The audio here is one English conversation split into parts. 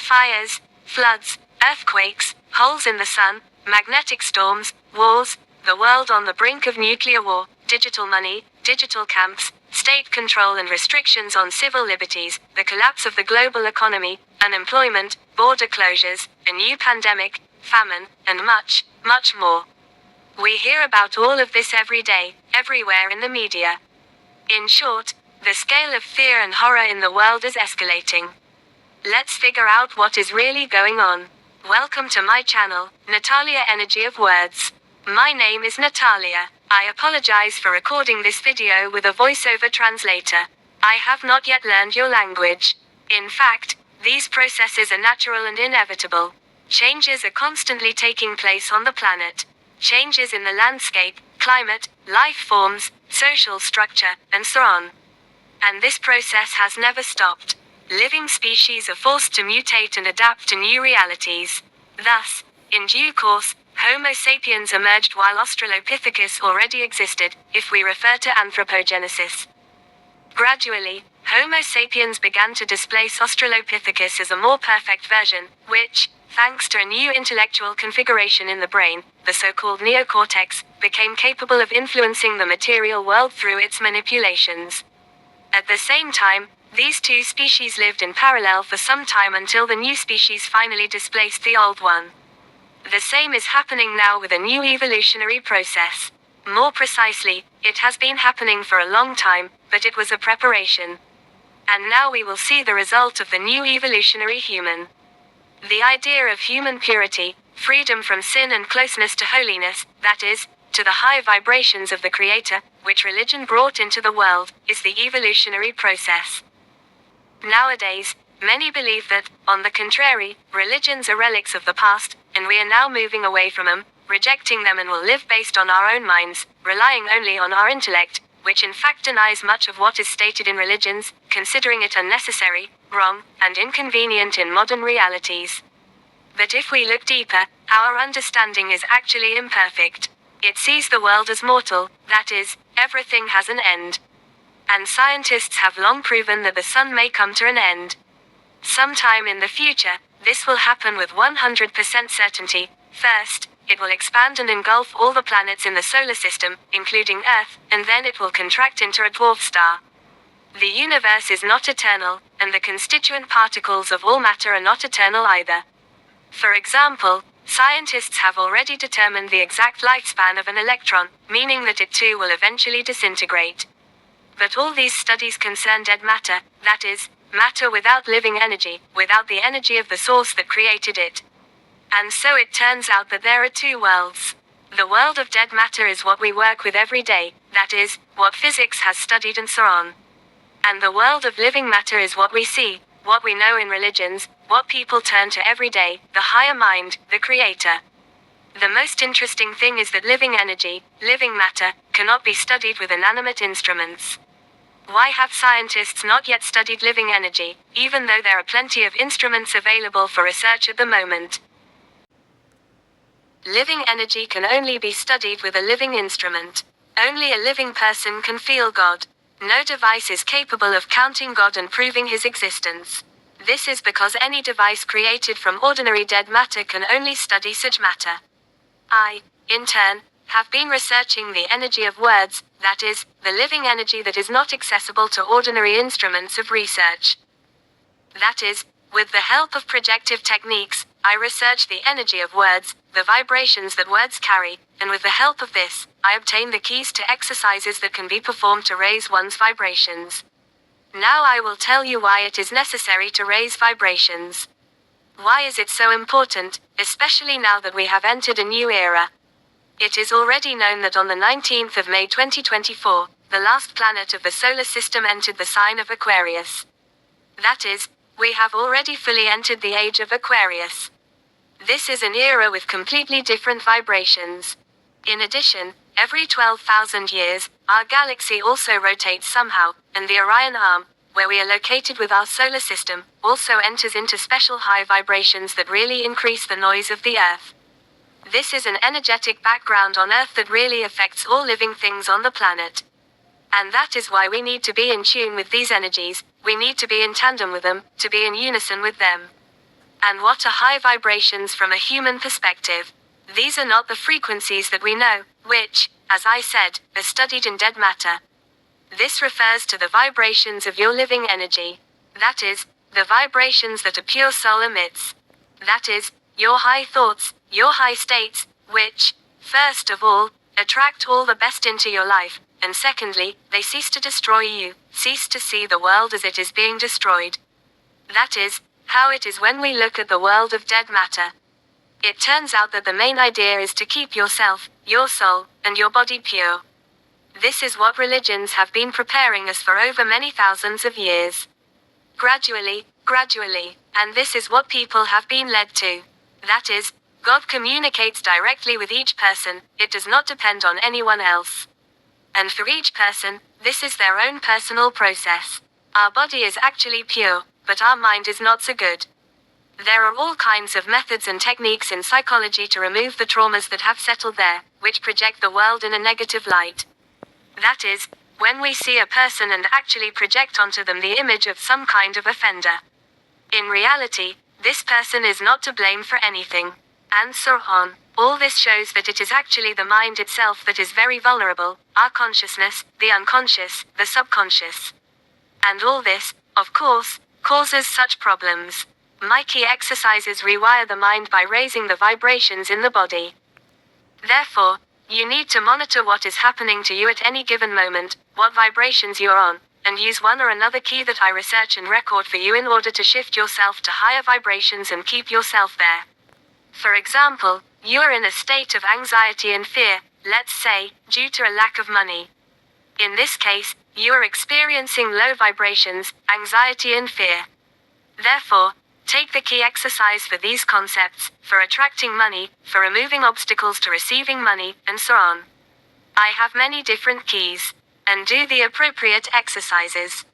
Fires, floods, earthquakes, holes in the sun, magnetic storms, wars, the world on the brink of nuclear war, digital money, digital camps, state control and restrictions on civil liberties, the collapse of the global economy, unemployment, border closures, a new pandemic, famine, and much, much more. We hear about all of this every day, everywhere in the media. In short, the scale of fear and horror in the world is escalating. Let's figure out what is really going on. Welcome to my channel, Natalia Energy of Words. My name is Natalia. I apologize for recording this video with a voiceover translator. I have not yet learned your language. In fact, these processes are natural and inevitable. Changes are constantly taking place on the planet. Changes in the landscape, climate, life forms, social structure, and so on. And this process has never stopped. Living species are forced to mutate and adapt to new realities. Thus, in due course, Homo sapiens emerged while Australopithecus already existed, if we refer to anthropogenesis. Gradually, Homo sapiens began to displace Australopithecus as a more perfect version, which, thanks to a new intellectual configuration in the brain, the so-called neocortex, became capable of influencing the material world through its manipulations. At the same time, these two species lived in parallel for some time until the new species finally displaced the old one. The same is happening now with a new evolutionary process. More precisely, it has been happening for a long time, but it was a preparation. And now we will see the result of the new evolutionary human. The idea of human purity, freedom from sin and closeness to holiness, that is, to the high vibrations of the Creator, which religion brought into the world, is the evolutionary process. Nowadays, many believe that, on the contrary, religions are relics of the past, and we are now moving away from them, rejecting them and will live based on our own minds, relying only on our intellect, which in fact denies much of what is stated in religions, considering it unnecessary, wrong, and inconvenient in modern realities. But if we look deeper, our understanding is actually imperfect. It sees the world as mortal, that is, everything has an end. And scientists have long proven that the sun may come to an end. Sometime in the future, this will happen with 100% certainty. First, it will expand and engulf all the planets in the solar system, including Earth, and then it will contract into a dwarf star. The universe is not eternal, and the constituent particles of all matter are not eternal either. For example, scientists have already determined the exact lifespan of an electron, meaning that it too will eventually disintegrate. But all these studies concern dead matter, that is, matter without living energy, without the energy of the source that created it. And so it turns out that there are two worlds. The world of dead matter is what we work with every day, that is, what physics has studied and so on. And the world of living matter is what we see, what we know in religions, what people turn to every day, the higher mind, the Creator. The most interesting thing is that living energy, living matter, cannot be studied with inanimate instruments. Why have scientists not yet studied living energy, even though there are plenty of instruments available for research at the moment? Living energy can only be studied with a living instrument. Only a living person can feel God. No device is capable of counting God and proving his existence. This is because any device created from ordinary dead matter can only study such matter. I, in turn, have been researching the energy of words, that is, the living energy that is not accessible to ordinary instruments of research. That is, with the help of projective techniques, I research the energy of words, the vibrations that words carry, and with the help of this, I obtain the keys to exercises that can be performed to raise one's vibrations. Now I will tell you why it is necessary to raise vibrations. Why is it so important, especially now that we have entered a new era? It is already known that on the 19th of May 2024, the last planet of the solar system entered the sign of Aquarius. That is, we have already fully entered the age of Aquarius. This is an era with completely different vibrations. In addition, every 12,000 years, our galaxy also rotates somehow, and the Orion arm, where we are located with our solar system, also enters into special high vibrations that really increase the noise of the Earth. This is an energetic background on Earth that really affects all living things on the planet. And that is why we need to be in tune with these energies, we need to be in tandem with them, to be in unison with them. And what are high vibrations from a human perspective? These are not the frequencies that we know, which, as I said, are studied in dead matter. This refers to the vibrations of your living energy. That is, the vibrations that a pure soul emits. That is, your high thoughts, your high states, which, first of all, attract all the best into your life, and secondly, they cease to destroy you, cease to see the world as it is being destroyed. That is, how it is when we look at the world of dead matter. It turns out that the main idea is to keep yourself, your soul, and your body pure. This is what religions have been preparing us for over many thousands of years. Gradually, and this is what people have been led to. That is, God communicates directly with each person, it does not depend on anyone else. And for each person, this is their own personal process. Our body is actually pure, but our mind is not so good. There are all kinds of methods and techniques in psychology to remove the traumas that have settled there, which project the world in a negative light. That is, when we see a person and actually project onto them the image of some kind of offender. In reality, this person is not to blame for anything. And so on. All this shows that it is actually the mind itself that is very vulnerable, our consciousness, the unconscious, the subconscious. And all this, of course, causes such problems. My key exercises rewire the mind by raising the vibrations in the body. Therefore, you need to monitor what is happening to you at any given moment, what vibrations you are on, and use one or another key that I research and record for you in order to shift yourself to higher vibrations and keep yourself there. For example, you are in a state of anxiety and fear, let's say, due to a lack of money. In this case, you are experiencing low vibrations, anxiety and fear. Therefore, take the key exercise for these concepts, for attracting money, for removing obstacles to receiving money, and so on. I have many different keys, and do the appropriate exercises.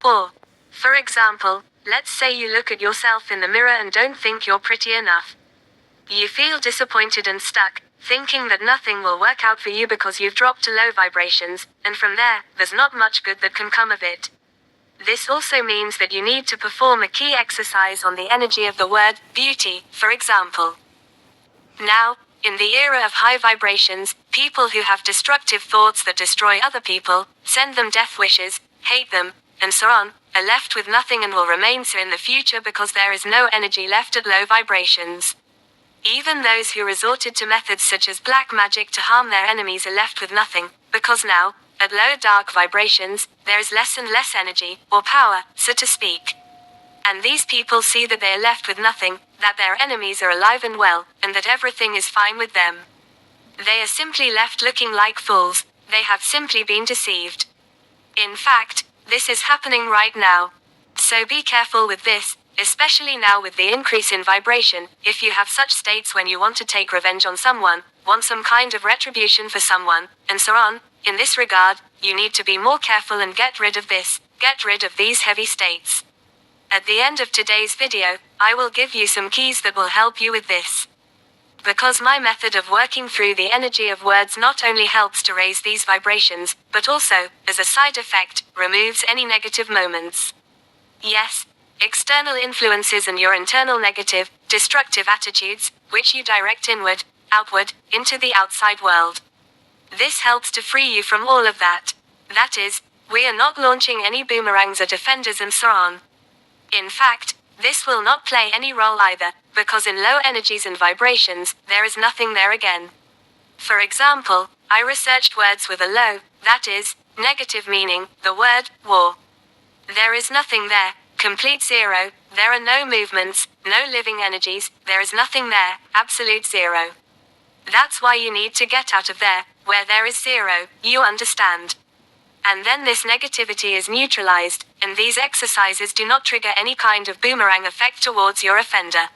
Or, for example, let's say you look at yourself in the mirror and don't think you're pretty enough. You feel disappointed and stuck, thinking that nothing will work out for you because you've dropped to low vibrations, and from there, there's not much good that can come of it. This also means that you need to perform a key exercise on the energy of the word beauty, for example. Now, in the era of high vibrations, people who have destructive thoughts that destroy other people, send them death wishes, hate them, and so on, are left with nothing and will remain so in the future because there is no energy left at low vibrations. Even those who resorted to methods such as black magic to harm their enemies are left with nothing, because now, at low dark vibrations, there is less and less energy, or power, so to speak. And these people see that they are left with nothing, that their enemies are alive and well, and that everything is fine with them. They are simply left looking like fools, they have simply been deceived. In fact, this is happening right now. So be careful with this, especially now with the increase in vibration. If you have such states when you want to take revenge on someone, want some kind of retribution for someone, and so on, in this regard, you need to be more careful and get rid of this, get rid of these heavy states. At the end of today's video, I will give you some keys that will help you with this. Because my method of working through the energy of words not only helps to raise these vibrations, but also, as a side effect, removes any negative moments. Yes, external influences and your internal negative, destructive attitudes, which you direct inward, outward, into the outside world. This helps to free you from all of that. That is, we are not launching any boomerangs at offenders and so on. In fact, this will not play any role either, because in low energies and vibrations, there is nothing there again. For example, I researched words with a low, that is, negative meaning, the word, war. There is nothing there, complete zero, there are no movements, no living energies, there is nothing there, absolute zero. That's why you need to get out of there, where there is zero, you understand. And then this negativity is neutralized, and these exercises do not trigger any kind of boomerang effect towards your offender.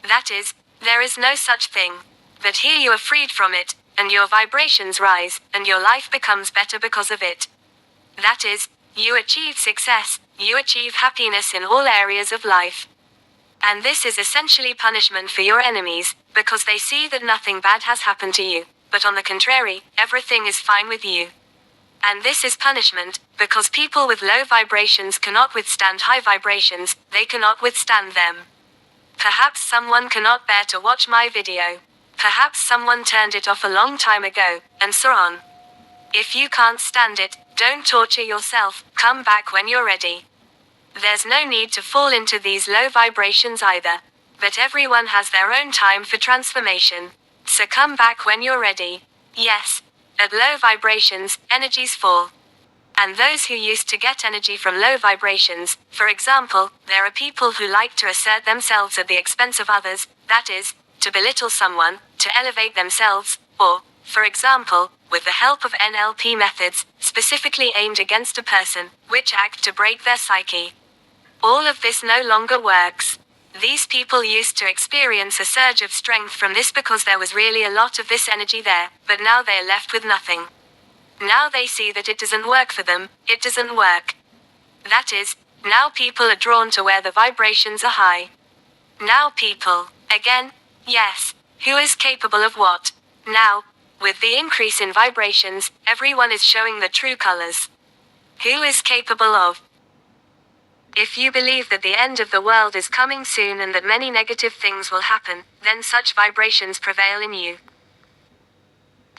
That is, there is no such thing. But here you are freed from it, and your vibrations rise, and your life becomes better because of it. That is, you achieve success, you achieve happiness in all areas of life. And this is essentially punishment for your enemies, because they see that nothing bad has happened to you, but on the contrary, everything is fine with you. And this is punishment, because people with low vibrations cannot withstand high vibrations, they cannot withstand them. Perhaps someone cannot bear to watch my video. Perhaps someone turned it off a long time ago, and so on. If you can't stand it, don't torture yourself, come back when you're ready. There's no need to fall into these low vibrations either. But everyone has their own time for transformation. So come back when you're ready. Yes, at low vibrations, energies fall. And those who used to get energy from low vibrations, for example, there are people who like to assert themselves at the expense of others, that is, to belittle someone, to elevate themselves, or, for example, with the help of NLP methods, specifically aimed against a person, which act to break their psyche. All of this no longer works. These people used to experience a surge of strength from this because there was really a lot of this energy there, but now they are left with nothing. Now they see that it doesn't work for them, it doesn't work. That is, now people are drawn to where the vibrations are high. Now people, again, yes, who is capable of what? Now, with the increase in vibrations, everyone is showing the true colors. Who is capable of? If you believe that the end of the world is coming soon and that many negative things will happen, then such vibrations prevail in you.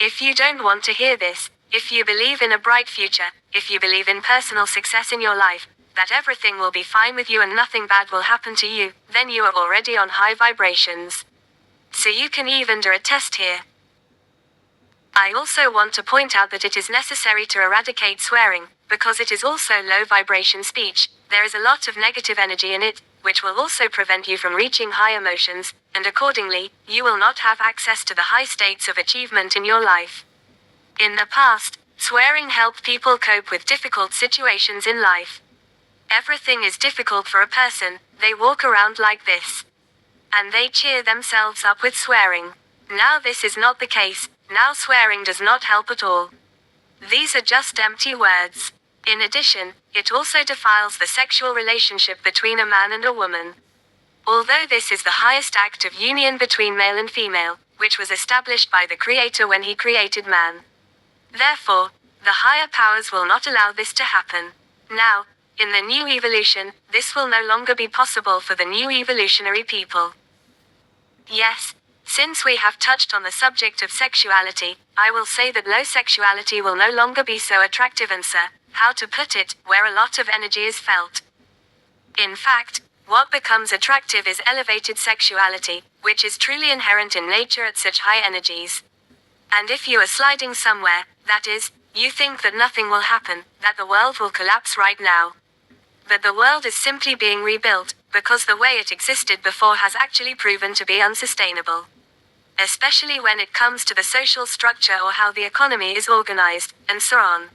If you don't want to hear this, if you believe in a bright future, if you believe in personal success in your life, that everything will be fine with you and nothing bad will happen to you, then you are already on high vibrations. So you can even do a test here. I also want to point out that it is necessary to eradicate swearing, because it is also low vibration speech. There is a lot of negative energy in it, which will also prevent you from reaching high emotions, and accordingly, you will not have access to the high states of achievement in your life. In the past, swearing helped people cope with difficult situations in life. Everything is difficult for a person, they walk around like this. And they cheer themselves up with swearing. Now this is not the case, now swearing does not help at all. These are just empty words. In addition, it also defiles the sexual relationship between a man and a woman. Although this is the highest act of union between male and female, which was established by the Creator when he created man. Therefore, the higher powers will not allow this to happen. Now, in the new evolution, this will no longer be possible for the new evolutionary people. Yes, since we have touched on the subject of sexuality, I will say that low sexuality will no longer be so attractive and how to put it, where a lot of energy is felt. In fact, what becomes attractive is elevated sexuality, which is truly inherent in nature at such high energies. And if you are sliding somewhere, that is, you think that nothing will happen, that the world will collapse right now. But the world is simply being rebuilt, because the way it existed before has actually proven to be unsustainable. Especially when it comes to the social structure or how the economy is organized, and so on.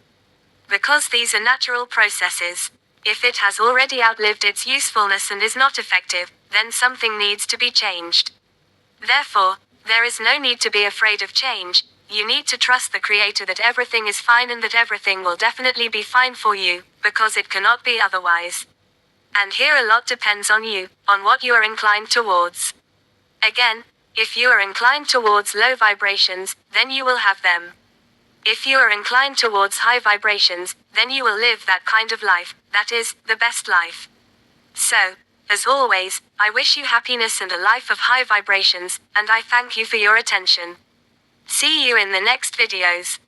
Because these are natural processes. If it has already outlived its usefulness and is not effective, then something needs to be changed. Therefore, there is no need to be afraid of change. You need to trust the Creator that everything is fine and that everything will definitely be fine for you, because it cannot be otherwise. And here a lot depends on you, on what you are inclined towards. Again, if you are inclined towards low vibrations, then you will have them. If you are inclined towards high vibrations, then you will live that kind of life, that is, the best life. So, as always, I wish you happiness and a life of high vibrations, and I thank you for your attention. See you in the next videos.